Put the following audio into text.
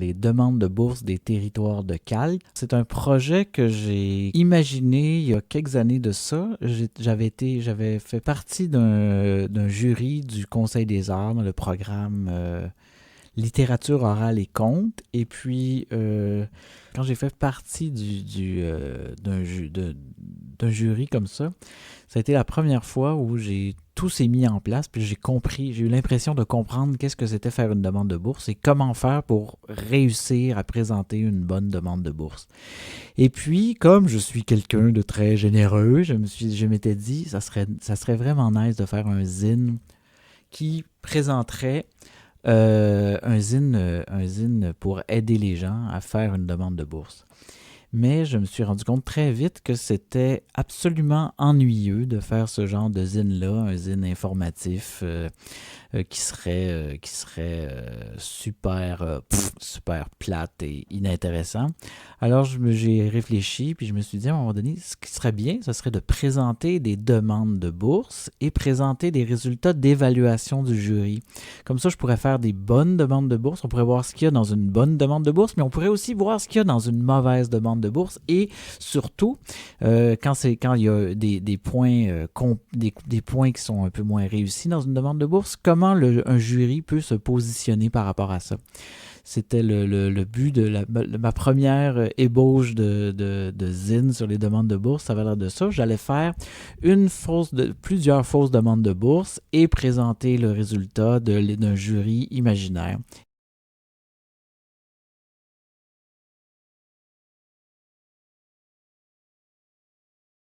les demandes de bourse des territoires de calque. C'est un projet que j'ai imaginé il y a quelques années de ça. J'avais fait partie d'un jury du Conseil des arts dans le programme littérature orale et conte. Et puis, quand j'ai fait partie d'un jury comme ça a été la première fois où tout s'est mis en place, puis j'ai eu l'impression de comprendre qu'est-ce que c'était faire une demande de bourse et comment faire pour réussir à présenter une bonne demande de bourse. Et puis, comme je suis quelqu'un de très généreux, je m'étais dit, ça serait vraiment nice de faire un zine qui présenterait un zine pour aider les gens à faire une demande de bourse. Mais je me suis rendu compte très vite que c'était absolument ennuyeux de faire ce genre de zine-là, un zine informatif qui serait super plate et inintéressant. Alors j'ai réfléchi, puis je me suis dit à un moment donné, ce qui serait bien, ce serait de présenter des demandes de bourse et présenter des résultats d'évaluation du jury. Comme ça, je pourrais faire des bonnes demandes de bourse, on pourrait voir ce qu'il y a dans une bonne demande de bourse, mais on pourrait aussi voir ce qu'il y a dans une mauvaise demande de bourse et surtout, quand il y a des points, des points qui sont un peu moins réussis dans une demande de bourse, comment un jury peut se positionner par rapport à ça. C'était le but de ma première ébauche de zine sur les demandes de bourse. Ça va l'air de ça. J'allais faire plusieurs fausses demandes de bourse et présenter le résultat d'un jury imaginaire.